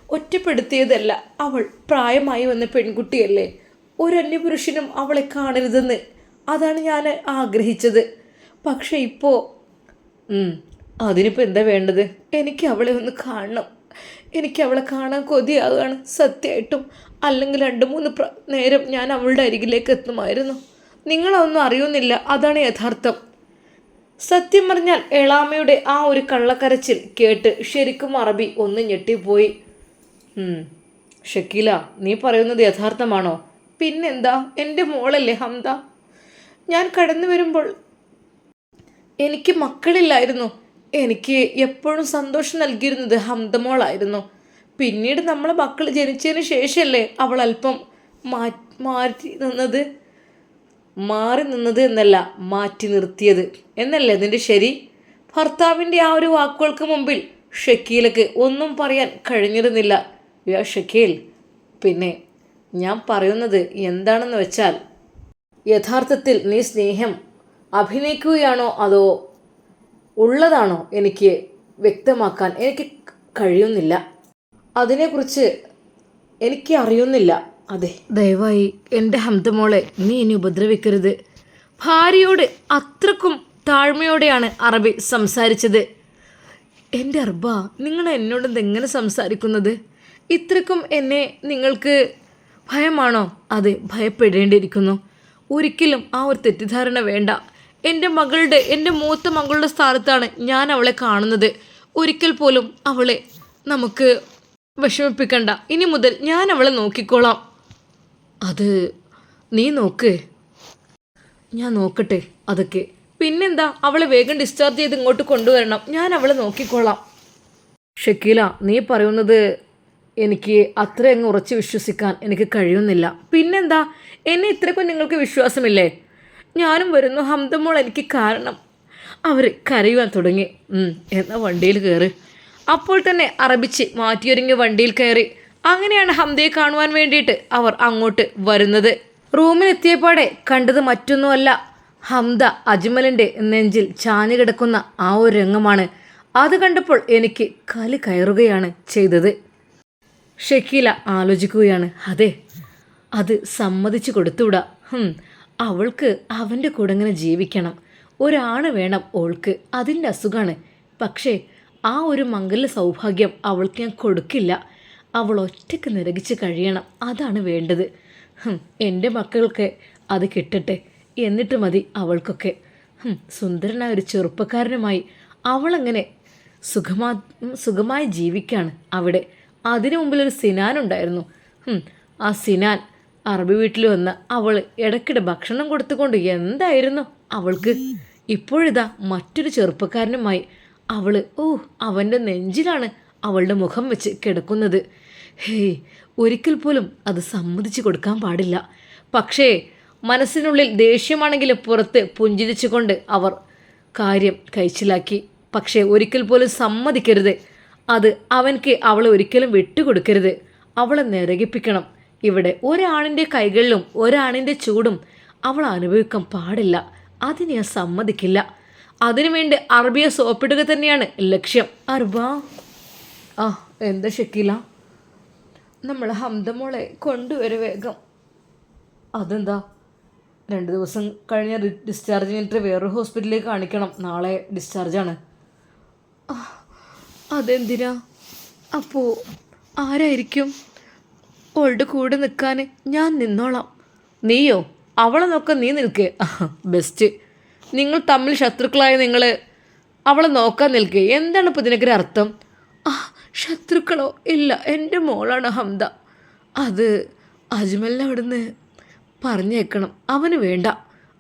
ഒറ്റപ്പെടുത്തിയതല്ല. അവൾ പ്രായമായി വന്ന പെൺകുട്ടിയല്ലേ, ഒരു അന്യപുരുഷനും അവളെ കാണരുതെന്ന്, അതാണ് ഞാൻ ആഗ്രഹിച്ചത്. പക്ഷേ ഇപ്പോൾ അതിനിപ്പോൾ എന്താ വേണ്ടത്? എനിക്ക് അവളെ ഒന്ന് കാണണം. എനിക്ക് അവളെ കാണാൻ കൊതിയാവുകയാണ് സത്യമായിട്ടും. അല്ലെങ്കിൽ 2-3 നേരം ഞാൻ അവളുടെ അരികിലേക്ക് എത്തുമായിരുന്നു. നിങ്ങളൊന്നും അറിയുന്നില്ല, അതാണ് യഥാർത്ഥം. സത്യം പറഞ്ഞാൽ എളാമയുടെ ആ ഒരു കള്ളക്കരച്ചിൽ കേട്ട് ശരിക്കും അറബി ഒന്ന് ഞെട്ടിപ്പോയി. ഷക്കീല, നീ പറയുന്നത് യഥാർത്ഥമാണോ? പിന്നെന്താ, എൻ്റെ മോളല്ലേ ഹംദ. ഞാൻ കടന്നു വരുമ്പോൾ എനിക്ക് മക്കളില്ലായിരുന്നു. എനിക്ക് എപ്പോഴും സന്തോഷം നൽകിയിരുന്നത് ഹംദ മോളായിരുന്നു. പിന്നീട് നമ്മളെ മക്കൾ ജനിച്ചതിന് ശേഷമല്ലേ അവൾ അല്പം മാറി നിന്നത് എന്നല്ല, മാറ്റി നിർത്തിയത് എന്നല്ലേ അതിൻ്റെ ശരി? ഭർത്താവിൻ്റെ ആ ഒരു വാക്കുകൾക്ക് മുമ്പിൽ ഷക്കീലക്ക് ഒന്നും പറയാൻ കഴിഞ്ഞിരുന്നില്ല. യാ ഷക്കീൽ, പിന്നെ ഞാൻ പറയുന്നത് എന്താണെന്ന് വെച്ചാൽ, യഥാർത്ഥത്തിൽ നീ സ്നേഹം അഭിനയിക്കുകയാണോ അതോ ഉള്ളതാണോ എനിക്ക് വ്യക്തമാക്കാൻ എനിക്ക് കഴിയുന്നില്ല. അതിനെക്കുറിച്ച് എനിക്ക് അറിയുന്നില്ല. അതെ, ദയവായി എൻ്റെ ഹംദ മോളെ നീ ഇനി ഉപദ്രവിക്കരുത്. ഭാര്യയോട് അത്രക്കും താഴ്മയോടെയാണ് അറബി സംസാരിച്ചത്. എൻ്റെ അർബ, നിങ്ങൾ എന്നോട് എങ്ങനെ സംസാരിക്കുന്നത്? ഇത്രക്കും എന്നെ നിങ്ങൾക്ക് ഭയമാണോ? അതെ, ഭയപ്പെടേണ്ടിയിരിക്കുന്നു. ഒരിക്കലും ആ ഒരു തെറ്റിദ്ധാരണ വേണ്ട. എൻ്റെ മൂത്ത മകളുടെ സ്ഥാനത്താണ് ഞാൻ അവളെ കാണുന്നത്. ഒരിക്കൽ പോലും അവളെ നമുക്ക് വിഷമിപ്പിക്കണ്ട. ഇനി മുതൽ ഞാൻ അവളെ നോക്കിക്കോളാം. അത് നീ നോക്ക്, ഞാൻ നോക്കട്ടെ അതൊക്കെ. പിന്നെന്താ, അവളെ വേഗം ഡിസ്ചാർജ് ചെയ്ത് ഇങ്ങോട്ട് കൊണ്ടുവരണം. ഞാൻ അവളെ നോക്കിക്കോളാം. ഷക്കീല, നീ പറയുന്നത് എനിക്ക് അത്രയങ്ങ് ഉറച്ച് വിശ്വസിക്കാൻ എനിക്ക് കഴിയുന്നില്ല. പിന്നെന്താ, എന്നെ ഇത്രയ്ക്കും നിങ്ങൾക്ക് വിശ്വാസമില്ലേ? ഞാനും വരുന്നു ഹംദമോൾ എനിക്ക് കാരണം. അവർ കരയുവാൻ തുടങ്ങി. എന്നാൽ വണ്ടിയിൽ കയറി. അപ്പോൾ തന്നെ അറബിച്ച് മാറ്റിയൊരുങ്ങി വണ്ടിയിൽ കയറി. അങ്ങനെയാണ് ഹംദയെ കാണുവാൻ വേണ്ടിയിട്ട് അവർ അങ്ങോട്ട് വരുന്നത്. റൂമിലെത്തിയപ്പോടെ കണ്ടത് മറ്റൊന്നുമല്ല, ഹംദ അജ്മലിൻ്റെ നെഞ്ചിൽ ചാഞ്ഞു കിടക്കുന്ന ആ ഒരു രംഗമാണ്. അത് കണ്ടപ്പോൾ എനിക്ക് കലി കയറുകയാണ് ചെയ്തത്. ഷക്കീല ആലോചിക്കുകയാണ്, അതെ, അത് സമ്മതിച്ചു കൊടുത്തുവിടാ. അവൾക്ക് അവൻ്റെ കൂടെ ഇങ്ങനെ ജീവിക്കണം. ഒരാണ് വേണം ഓൾക്ക്, അതിൻ്റെ അസുഖമാണ്. പക്ഷേ ആ ഒരു മംഗല സൗഭാഗ്യം അവൾക്ക് ഞാൻ കൊടുക്കില്ല. അവൾ ഒറ്റയ്ക്ക് നിരകിച്ച് കഴിയണം, അതാണ് വേണ്ടത്. എൻ്റെ മക്കൾക്ക് അത് കിട്ടട്ടെ, എന്നിട്ട് മതി അവൾക്കൊക്കെ. സുന്ദരനായ ഒരു ചെറുപ്പക്കാരനുമായി അവളങ്ങനെ സുഖമായി ജീവിക്കുകയാണ് അവിടെ. അതിനു മുമ്പിലൊരു സിനാനുണ്ടായിരുന്നു. ആ സിനാൻ അറബി വീട്ടിൽ വന്ന് അവൾ ഇടയ്ക്കിടെ ഭക്ഷണം കൊടുത്തുകൊണ്ട് എന്തായിരുന്നു അവൾക്ക്. ഇപ്പോഴിതാ മറ്റൊരു ചെറുപ്പക്കാരനുമായി അവൾ അവൻ്റെ നെഞ്ചിലാണ് അവളുടെ മുഖം വെച്ച് കിടക്കുന്നത്. ഹേയ്, ഒരിക്കൽ പോലും അത് സമ്മതിച്ചു കൊടുക്കാൻ പാടില്ല. പക്ഷേ മനസ്സിനുള്ളിൽ ദേഷ്യമാണെങ്കിലും പുറത്ത് പുഞ്ചിരിച്ചുകൊണ്ട് അവർ കാര്യം കഴിച്ചിലാക്കി. പക്ഷേ ഒരിക്കൽ പോലും സമ്മതിക്കരുത്. അത് അവൻക്ക് അവളെ ഒരിക്കലും വിട്ടുകൊടുക്കരുത്. അവളെ നിരകിപ്പിക്കണം. ഇവിടെ ഒരാണിൻ്റെ കൈകളിലും ഒരാണിൻ്റെ ചൂടും അവൾ അനുഭവിക്കാൻ പാടില്ല. അതിന് ഞാൻ സമ്മതിക്കില്ല. അതിനുവേണ്ടി അറബിയെ സോപ്പിടുക തന്നെയാണ് ലക്ഷ്യം. അർബ, എന്താ ഷക്കീല, നമ്മൾ ഹംദമോളെ കൊണ്ടുവരെ വേഗം. അതെന്താ, 2 ദിവസം കഴിഞ്ഞ ഡിസ്ചാർജ് കഴിഞ്ഞിട്ട് വേറൊരു ഹോസ്പിറ്റലിലേക്ക് കാണിക്കണം. നാളെ ഡിസ്ചാർജാണ്. അതെന്തിനാ? അപ്പോൾ ആരായിരിക്കും ഓളുടെ കൂടെ നിൽക്കാൻ? ഞാൻ നിന്നോളാം. നീയോ? അവളെ നോക്കാൻ നീ നിൽക്കേ? ബെസ്റ്റ്. നിങ്ങൾ തമ്മിൽ ശത്രുക്കളായ നിങ്ങൾ അവളെ നോക്കാൻ നിൽക്കേ? എന്താണ് ഇപ്പോൾ ഇതിനൊക്കെ അർത്ഥം? ശത്രുക്കളോ? ഇല്ല, എൻ്റെ മോളാണ് ഹംദ. അത് അജ്മലിനെ അവിടുന്ന് പറഞ്ഞേക്കണം. അവന് വേണ്ട,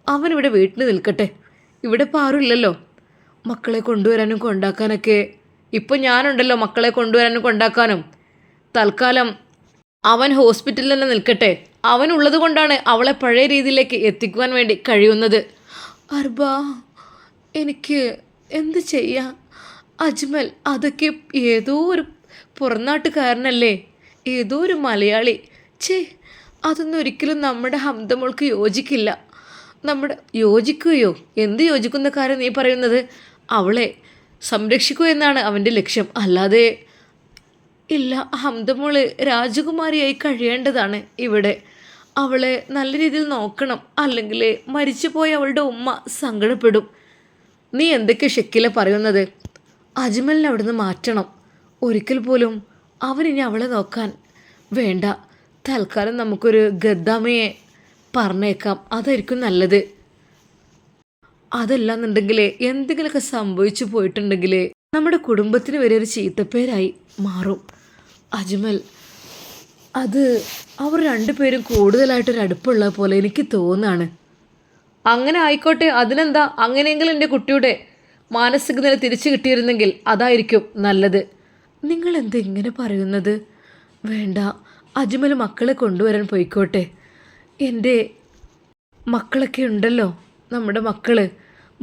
അവനിവിടെ വീട്ടിൽ നിൽക്കട്ടെ. ഇവിടെ പാറില്ലല്ലോ മക്കളെ കൊണ്ടുവരാനും കൊണ്ടാക്കാനൊക്കെ. ഇപ്പം ഞാനുണ്ടല്ലോ മക്കളെ കൊണ്ടുവരാനും കൊണ്ടാക്കാനും. തൽക്കാലം അവൻ ഹോസ്പിറ്റലിൽ തന്നെ നിൽക്കട്ടെ. അവനുള്ളത് കൊണ്ടാണ് അവളെ പഴയ രീതിയിലേക്ക് എത്തിക്കുവാൻ വേണ്ടി കഴിയുന്നത്. അർബ, എനിക്ക് എന്ത് ചെയ്യാം? അജ്മൽ അതൊക്കെ ഏതോ ഒരു പുറംനാട്ടുകാരനല്ലേ, ഏതോ ഒരു മലയാളി. അതൊന്നും ഒരിക്കലും നമ്മുടെ ഹംദമോൾക്ക് യോജിക്കില്ല. യോജിക്കുകയോ? എന്ത് യോജിക്കുന്ന കാര്യം നീ പറയുന്നത്? അവളെ സംരക്ഷിക്കുക എന്നാണ് അവൻ്റെ ലക്ഷ്യം. അല്ലാതെ ഇല്ല, ഹംദമോള് രാജകുമാരിയായി കഴിയേണ്ടതാണ് ഇവിടെ. അവളെ നല്ല രീതിയിൽ നോക്കണം, അല്ലെങ്കിൽ മരിച്ചുപോയ അവളുടെ ഉമ്മ സങ്കടപ്പെടും. നീ എന്തൊക്കെ ഷക്കീല പറയുന്നത്? അജ്മലിനെ അവിടുന്ന് മാറ്റണം. ഒരിക്കൽ പോലും അവനിനി അവളെ നോക്കാൻ വേണ്ട. തൽക്കാലം നമുക്കൊരു ഗദ്ദാമയെ പറഞ്ഞേക്കാം, അതായിരിക്കും നല്ലത്. അതല്ലാന്നുണ്ടെങ്കിൽ എന്തെങ്കിലുമൊക്കെ സംഭവിച്ചു പോയിട്ടുണ്ടെങ്കിൽ നമ്മുടെ കുടുംബത്തിന് വരെ ഒരു ചീത്തപ്പേരായി മാറും. അജ്മൽ, അത് അവർ രണ്ടുപേരും കൂടുതലായിട്ടൊരു അടുപ്പുള്ള പോലെ എനിക്ക് തോന്നുകയാണ്. അങ്ങനെ ആയിക്കോട്ടെ, അതിനെന്താ? അങ്ങനെയെങ്കിലും എൻ്റെ കുട്ടിയുടെ മാനസിക നില തിരിച്ചു കിട്ടിയിരുന്നെങ്കിൽ അതായിരിക്കും നല്ലത്. നിങ്ങൾ എന്താ ഇങ്ങനെ പറയുന്നത്? വേണ്ട, അജ്മൽ മക്കളെ കൊണ്ടുവരാൻ പോയിക്കോട്ടെ. എൻ്റെ മക്കളൊക്കെ ഉണ്ടല്ലോ, നമ്മുടെ മക്കൾ.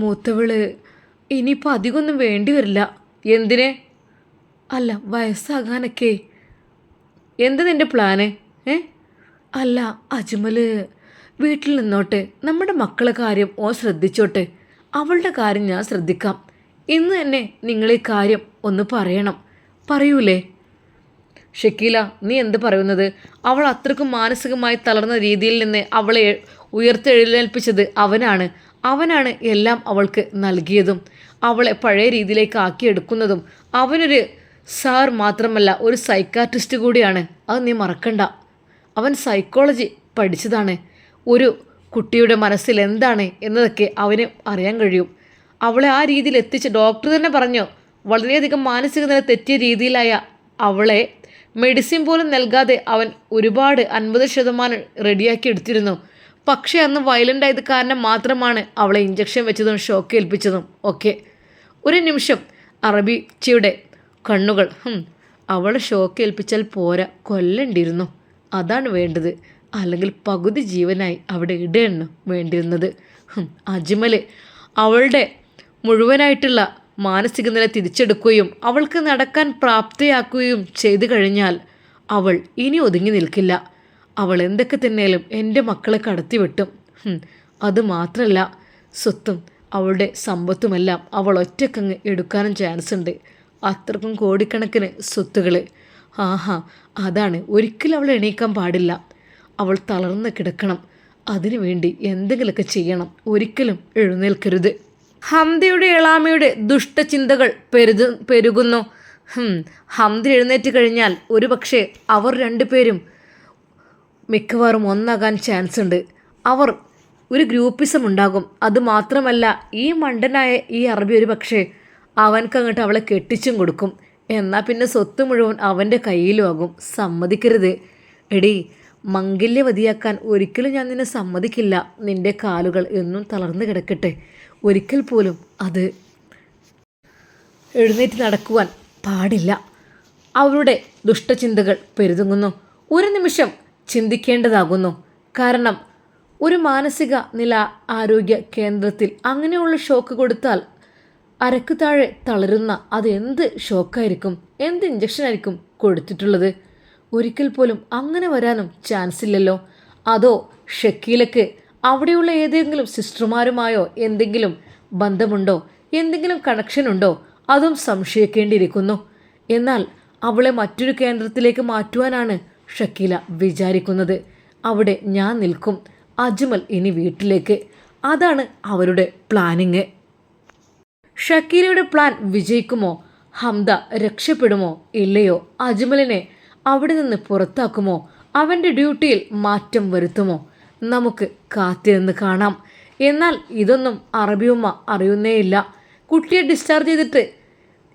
മൂത്തവള് ഇനിയിപ്പോൾ അധികമൊന്നും വേണ്ടി വരില്ല. എന്തിനെ? അല്ല, വയസ്സാകാനൊക്കെ. എന്താ നിൻ്റെ പ്ലാന്? അല്ല, അജ്മൽ വീട്ടിൽ നിന്നോട്ടെ, നമ്മുടെ മക്കളെ കാര്യം ഓ ശ്രദ്ധിച്ചോട്ടെ, അവളുടെ കാര്യം ഞാൻ ശ്രദ്ധിക്കാം. ഇന്ന് തന്നെ നിങ്ങളീ കാര്യം ഒന്ന് പറയണം. പറയൂലേ? ഷക്കീല, നീ എന്ത് പറയുന്നത്? അവൾ അത്രക്കും മാനസികമായി തളർന്ന രീതിയിൽ നിന്ന് അവളെ ഉയർത്തെഴുന്നേൽപ്പിച്ചത് അവനാണ് എല്ലാം അവൾക്ക് നൽകിയതും അവളെ പഴയ രീതിയിലേക്ക് ആക്കിയെടുക്കുന്നതും. അവനൊരു സാർ മാത്രമല്ല, ഒരു സൈക്കാട്രിസ്റ്റ് കൂടിയാണ്. അത് നീ മറക്കണ്ട. അവൻ സൈക്കോളജി പഠിച്ചതാണ്. ഒരു കുട്ടിയുടെ മനസ്സിൽ എന്താണ് എന്നതൊക്കെ അവന് അറിയാൻ കഴിയും. അവളെ ആ രീതിയിൽ എത്തിച്ച ഡോക്ടർ തന്നെ പറഞ്ഞു, വളരെയധികം മാനസിക നില തെറ്റിയ രീതിയിലായ അവളെ മെഡിസിൻ പോലും നൽകാതെ അവൻ ഒരുപാട് 50% റെഡിയാക്കി എടുത്തിരുന്നു. പക്ഷേ അന്ന് വയലൻ്റ് ആയത് കാരണം മാത്രമാണ് അവളെ ഇഞ്ചക്ഷൻ വെച്ചതും ഷോക്ക് ഏൽപ്പിച്ചതും ഒക്കെ. ഒരു നിമിഷം അറബിച്ചിയുടെ കണ്ണുകൾ, അവളെ ഷോക്ക് ഏൽപ്പിച്ചാൽ പോരാ, കൊല്ലണ്ടിയിരുന്നു. അതാണ് വേണ്ടത്. അല്ലെങ്കിൽ പകുതി ജീവനായി അവിടെ ഇടയാണ് വേണ്ടിയിരുന്നത്. അജ്മൽ അവളുടെ മുഴുവനായിട്ടുള്ള മാനസിക നില തിരിച്ചെടുക്കുകയും അവൾക്ക് നടക്കാൻ പ്രാപ്തയാക്കുകയും ചെയ്തു കഴിഞ്ഞാൽ അവൾ ഇനി ഒതുങ്ങി നിൽക്കില്ല. അവൾ എന്തൊക്കെ തന്നെയാലും എൻ്റെ മക്കളെ കടത്തിവെട്ടും. അതുമാത്രമല്ല, സ്വത്തും അവളുടെ സമ്പത്തുമെല്ലാം അവൾ ഒറ്റക്കങ്ങ് എടുക്കാനും ചാൻസ് ഉണ്ട്. അത്രക്കും കോടിക്കണക്കിന് സ്വത്തുകൾ. അതാണ്. ഒരിക്കലും അവൾ എണീക്കാൻ പാടില്ല. അവൾ തളർന്ന് കിടക്കണം. അതിനുവേണ്ടി എന്തെങ്കിലുമൊക്കെ ചെയ്യണം. ഒരിക്കലും എഴുന്നേൽക്കരുത്. ഹംദയുടെ എളാമയുടെ ദുഷ്ടചിന്തകൾ പെരുകുന്നു. ഹംദ എഴുന്നേറ്റ് കഴിഞ്ഞാൽ ഒരു പക്ഷേ അവർ രണ്ടുപേരും മിക്കവാറും ഒന്നാകാൻ ചാൻസ് ഉണ്ട്. അവർ ഒരു ഗ്രൂപ്പിസം ഉണ്ടാകും. അതുമാത്രമല്ല, ഈ മണ്ടനായ ഈ അറബി ഒരു പക്ഷേ അവൻക്കങ്ങോട്ട് അവളെ കെട്ടിച്ചും കൊടുക്കും. എന്നാൽ പിന്നെ സ്വത്ത് മുഴുവൻ അവൻ്റെ കയ്യിലും ആകും. സമ്മതിക്കരുത്. എടീ, മംഗല്യവതിയാക്കാൻ ഒരിക്കലും ഞാൻ നിന്നെ സമ്മതിക്കില്ല. നിൻ്റെ കാലുകൾ എന്നും തളർന്നു കിടക്കട്ടെ. ഒരിക്കൽ പോലും അത് എഴുന്നേറ്റ് നടക്കുവാൻ പാടില്ല. അവരുടെ ദുഷ്ടചിന്തകൾ പെരുതുങ്ങുന്നു. ഒരു നിമിഷം ചിന്തിക്കേണ്ടതാകുന്നു. കാരണം ഒരു മാനസിക നില ആരോഗ്യ കേന്ദ്രത്തിൽ അങ്ങനെയുള്ള ഷോക്ക് കൊടുത്താൽ അരക്ക് താഴെ തളരുന്ന അത് എന്ത് ഷോക്കായിരിക്കും, എന്ത് ഇഞ്ചക്ഷനായിരിക്കും കൊടുത്തിട്ടുള്ളത്? ഒരിക്കൽ പോലും അങ്ങനെ വരാനും ചാൻസ് ഇല്ലല്ലോ. അതോ ഷക്കീലക്ക് അവിടെയുള്ള ഏതെങ്കിലും സിസ്റ്റർമാരുമായോ എന്തെങ്കിലും ബന്ധമുണ്ടോ, എന്തെങ്കിലും കണക്ഷൻ ഉണ്ടോ? അതും സംശയിക്കേണ്ടിയിരിക്കുന്നു. എന്നാൽ അവളെ മറ്റൊരു കേന്ദ്രത്തിലേക്ക് മാറ്റുവാനാണ് ഷക്കീല വിചാരിക്കുന്നത്. അവിടെ ഞാൻ നിൽക്കും, അജ്മൽ ഇനി വീട്ടിലേക്ക്. അതാണ് അവരുടെ പ്ലാനിങ്. ഷക്കീലയുടെ പ്ലാൻ വിജയിക്കുമോ? ഹംദ രക്ഷപ്പെടുമോ ഇല്ലയോ? അജ്മലിനെ അവിടെ നിന്ന് പുറത്താക്കുമോ? അവൻ്റെ ഡ്യൂട്ടിയിൽ മാറ്റം വരുത്തുമോ? നമുക്ക് കാത്തിരുന്ന് കാണാം. എന്നാൽ ഇതൊന്നും അറബിയമ്മ അറിയുന്നേയില്ല. കുട്ടിയെ ഡിസ്ചാർജ് ചെയ്തിട്ട്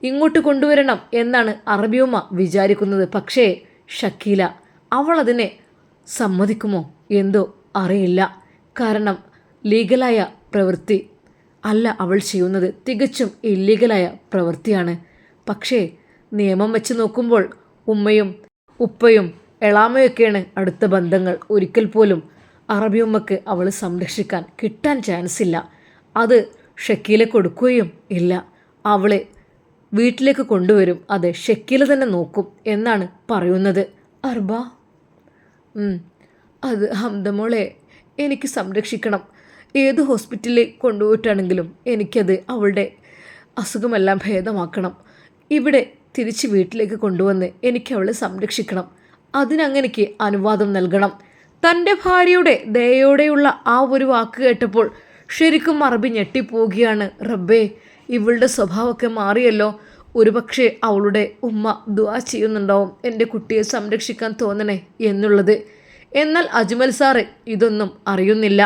ഇങ്ങോട്ട് കൊണ്ടുവരണം എന്നാണ് അറബിയമ്മ വിചാരിക്കുന്നത്. പക്ഷേ ഷക്കീല, അവൾ അതിനെ സമ്മതിക്കുമോ എന്തോ അറിയില്ല. കാരണം ലീഗലായ പ്രവൃത്തി അല്ല അവൾ ചെയ്യുന്നത്, തികച്ചും ഇല്ലീഗലായ പ്രവൃത്തിയാണ്. പക്ഷേ നിയമം വെച്ച് നോക്കുമ്പോൾ ഉമ്മയും ഉപ്പയും എളാമയൊക്കെയാണ് അടുത്ത ബന്ധങ്ങൾ. ഒരിക്കൽ പോലും അറബിയമ്മക്ക് അവൾ സംരക്ഷിക്കാൻ കിട്ടാൻ ചാൻസ് ഇല്ല. അത് ഷക്കീല കൊടുക്കുകയും ഇല്ല. അവളെ വീട്ടിലേക്ക് കൊണ്ടുവരും. അതെ, ഷക്കീല തന്നെ നോക്കും എന്നാണ് പറയുന്നത്. അർബ, അത് ഹംദമോളെ എനിക്ക് സംരക്ഷിക്കണം. ഏത് ഹോസ്പിറ്റലിൽ കൊണ്ടുപോയിട്ടാണെങ്കിലും എനിക്കത് അവളുടെ അസുഖമെല്ലാം ഭേദമാക്കണം. ഇവിടെ തിരിച്ച് വീട്ടിലേക്ക് കൊണ്ടുവന്ന് എനിക്ക് അവളെ സംരക്ഷിക്കണം. അതിനങ്ങനെക്ക് അനുവാദം നൽകണം. തൻ്റെ ഭാര്യയുടെ ദയോടെയുള്ള ആ ഒരു വാക്ക് കേട്ടപ്പോൾ ശരിക്കും അറബി ഞെട്ടിപ്പോവുകയാണ്. റബ്ബേ, ഇവളുടെ സ്വഭാവമൊക്കെ മാറിയല്ലോ. ഒരുപക്ഷെ അവളുടെ ഉമ്മ ദുആ ചെയ്യുന്നുണ്ടാവും എൻ്റെ കുട്ടിയെ സംരക്ഷിക്കാൻ തോന്നണേ എന്നുള്ളത്. എന്നാൽ അജ്മൽ സാറ് ഇതൊന്നും അറിയുന്നില്ല.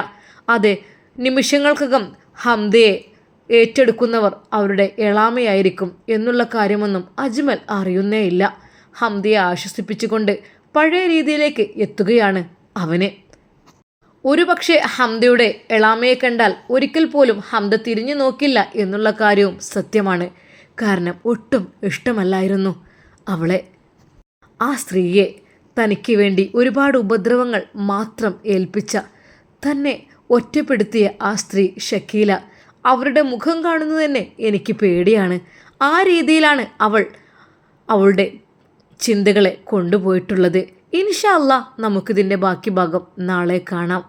അതെ, നിമിഷങ്ങൾക്കകം ഹംദയെ ഏറ്റെടുക്കുന്നവർ അവരുടെ എളാമയായിരിക്കും എന്നുള്ള കാര്യമൊന്നും അജ്മൽ അറിയുന്നേയില്ല. ഹംദയെ ആശ്വസിപ്പിച്ചുകൊണ്ട് പഴയ രീതിയിലേക്ക് എത്തുകയാണ് അവന്. ഒരുപക്ഷെ ഹംദയുടെ എളാമയെ കണ്ടാൽ ഒരിക്കൽ പോലും ഹംദ തിരിഞ്ഞു നോക്കില്ല എന്നുള്ള കാര്യവും സത്യമാണ്. കാരണം ഒട്ടും ഇഷ്ടമല്ലായിരുന്നു അവളെ, ആ സ്ത്രീയെ. തനിക്ക് വേണ്ടി ഒരുപാട് ഉപദ്രവങ്ങൾ മാത്രം ഏൽപ്പിച്ച, തന്നെ ഒറ്റപ്പെടുത്തിയ ആ സ്ത്രീ ഷക്കീല. അവരുടെ മുഖം കാണുന്നത് തന്നെ എനിക്ക് പേടിയാണ്. ആ രീതിയിലാണ് അവൾ അവളുടെ ചിന്തകളെ കൊണ്ടുപോയിട്ടുള്ളത്. ഇൻഷാ അല്ലാഹ് നമുക്കിതിൻ്റെ ബാക്കി ഭാഗം നാളെ കാണാം.